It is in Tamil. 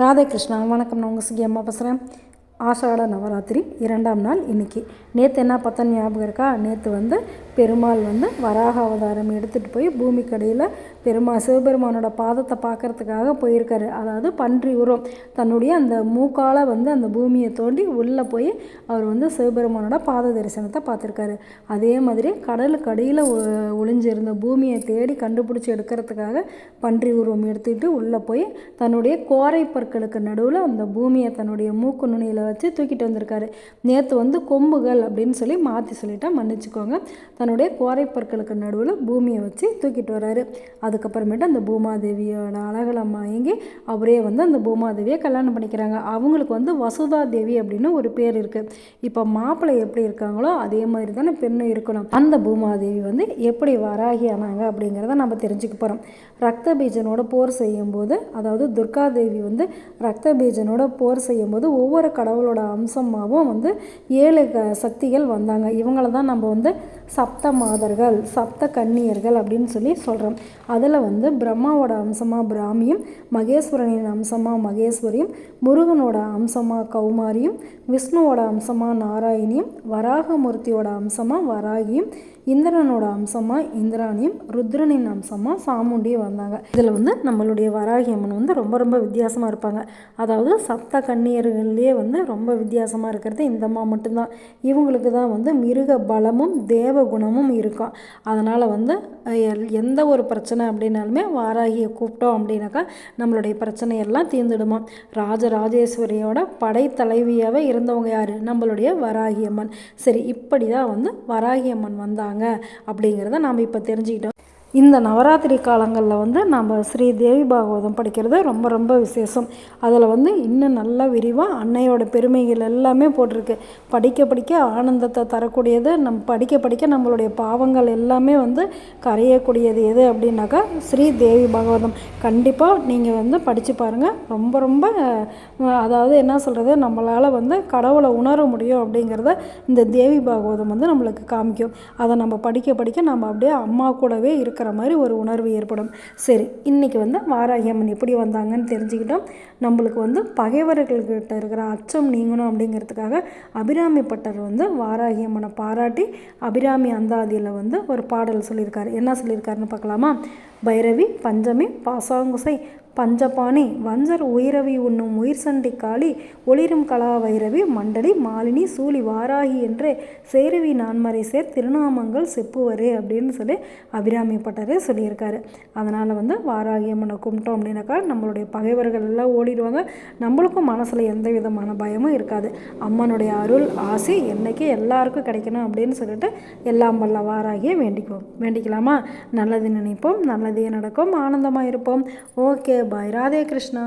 ராதே கிருஷ்ணா. வணக்கம். நான் உங்கள் சுகி அம்மா பேசுகிறேன். ஆஷாட நவராத்திரி 2ஆம் நாள் இன்றைக்கி. நேற்று என்ன பார்த்தோன்னு ஞாபகம் இருக்கா? நேற்று பெருமாள் வராக அவதாரம் எடுத்துகிட்டு போய் பூமிக்கடியில் சிவபெருமானோட பாதத்தை பார்க்குறதுக்காக போயிருக்காரு. அதாவது பன்றி உருவம் தன்னுடைய அந்த மூக்கால் அந்த பூமியை தோண்டி உள்ளே போய் அவர் சிவபெருமானோட பாத தரிசனத்தை பார்த்துருக்காரு. அதே மாதிரி கடலுக்கு அடியில் ஒளிஞ்சிருந்த பூமியை தேடி கண்டுபிடிச்சி எடுக்கிறதுக்காக பன்றி உருவம் எடுத்துக்கிட்டு உள்ளே போய் தன்னுடைய கோரை பற்களுக்கு நடுவில் அந்த பூமியை தன்னுடைய மூக்கு நுனியில் வச்சு தூக்கிட்டு வந்திருக்காரு. நேற்று கொம்புகள் அப்படின்னு சொல்லி மாற்றி சொல்லிட்டா மன்னிச்சுக்கோங்க. தன்னுடைய கோரை பற்களுக்கு நடுவில் பூமியை வச்சு தூக்கிட்டு வர்றாரு. அதுக்கப்புறமேட்டு அந்த பூமாதேவியோட அழகில் மயங்கி அவரே அந்த பூமாதேவியை கல்யாணம் பண்ணிக்கிறாங்க. அவங்களுக்கு வசுதா தேவி அப்படின்னு ஒரு பேர் இருக்குது. இப்போ மாப்பிள்ளை எப்படி இருக்காங்களோ அதே மாதிரி தானே பெண்ணும் இருக்கணும். அந்த பூமாதேவி எப்படி வராகி ஆனாங்க அப்படிங்கிறத நம்ம தெரிஞ்சுக்க போகிறோம். ரத்த பீஜனோட போர் செய்யும்போது, அதாவது துர்காதேவி ரத்த பீஜனோட போர் செய்யும்போது ஒவ்வொரு கடவுளோட அம்சமாகவும் 7 சக்திகள் வந்தாங்க. இவங்களை தான் நம்ம சப்த மாதர்கள், சப்த கன்னியர்கள் அப்படின்னு சொல்லி சொல்கிறோம். அதில் பிரம்மாவோட அம்சமாக பிராமியும், மகேஸ்வரனின் அம்சமாக மகேஸ்வரியும், முருகனோட அம்சமாக கௌமாரியும், விஷ்ணுவோட அம்சமாக நாராயணியும், வராகமூர்த்தியோட அம்சமாக வராகியும், இந்திரனோட அம்சமாக இந்திராணியும், ருத்ரனின் அம்சமாக சாமுண்டியும் வந்தாங்க. இதில் நம்மளுடைய வராகி அம்மன் ரொம்ப ரொம்ப வித்தியாசமாக இருப்பாங்க. அதாவது சப்த கன்னியர்கள்லேயே ரொம்ப வித்தியாசமாக இருக்கிறது இந்த அம்மா மட்டும்தான். இவங்களுக்கு தான் மிருக பலமும் தேவ குணமும் இருக்கும். அதனால் எந்த ஒரு பிரச்சனை அப்படின்னாலுமே வாராகியை கூப்பிட்டோம் அப்படின்னாக்கா நம்மளுடைய பிரச்சனையெல்லாம் தீர்ந்துடுமா. ராஜராஜேஸ்வரியோட படைத்தலைவியாகவே இருந்தவங்க யார்? நம்மளுடைய வராகி அம்மன். சரி, இப்படி தான் வராகி அம்மன் வந்தாங்க அப்படிங்கிறத நாம் இப்போ தெரிஞ்சுக்கிட்டோம். இந்த நவராத்திரி காலங்களில் நம்ம ஸ்ரீ தேவி பாகவதம் படிக்கிறது ரொம்ப ரொம்ப விசேஷம். அதில் இன்னும் நல்லா விரிவாக அன்னையோட பெருமைகள் எல்லாமே போட்டிருக்கு. படிக்க படிக்க ஆனந்தத்தை தரக்கூடியது. படிக்க படிக்க நம்மளுடைய பாவங்கள் எல்லாமே கரையக்கூடியது எது அப்படின்னாக்கா ஸ்ரீ தேவி பாகவதம். கண்டிப்பாக நீங்கள் படித்து பாருங்கள். ரொம்ப ரொம்ப அதாவது என்ன சொல்கிறது, நம்மளால் கடவுளை உணர முடியும் அப்படிங்கிறத இந்த தேவி பாகவதம் நம்மளுக்கு காமிக்கும். அதை நம்ம படிக்க படிக்க நம்ம அப்படியே அம்மா கூடவே இருக்கிற மாதிரி ஒரு உணர்வு ஏற்படும். சரி, இன்றைக்கி வாராகி அம்மன் எப்படி வந்தாங்கன்னு தெரிஞ்சுக்கிட்டோம். நம்மளுக்கு பகைவர்கள்கிட்ட இருக்கிற அச்சம் நீங்கணும் அப்படிங்கிறதுக்காக அபிராமி பட்டர் வாராகி அம்மனை பாராட்டி அபிராமி அந்தாதியில் ஒரு பாடல் சொல்லியிருக்காரு. என்ன சொல்லியிருக்காருன்னு பார்க்கலாமா? பைரவி பஞ்சமி பாசாங்குசை பஞ்சபாணி வஞ்சர் உயிரவி உண்ணும் உயிர் சண்டி காளி ஒளிரும் கலா வைரவி மண்டலி மாலினி சூழி வாராகி என்றே சேருவி நான்மறை சேர் திருநாமங்கள் செப்புவரே அப்படின்னு சொல்லி அபிராமி பட்டரே சொல்லியிருக்காரு. அதனால் வாராகி அம்மனை கும்பிட்டோம் அப்படின்னாக்கா நம்மளுடைய பகைவர்கள் எல்லாம் ஓடிடுவாங்க. நம்மளுக்கும் மனசில் எந்த விதமான பயமும் இருக்காது. அம்மனுடைய அருள் ஆசை என்றைக்கு எல்லாருக்கும் கிடைக்கணும் அப்படின்னு சொல்லிட்டு எல்லாம் வல்ல வாராகியை வேண்டிக்கலாமா? நல்லது நினைப்போம், நல்லதே நடக்கும், ஆனந்தமாக இருப்போம். ஓகே, பாய். ராதே கிருஷ்ணா.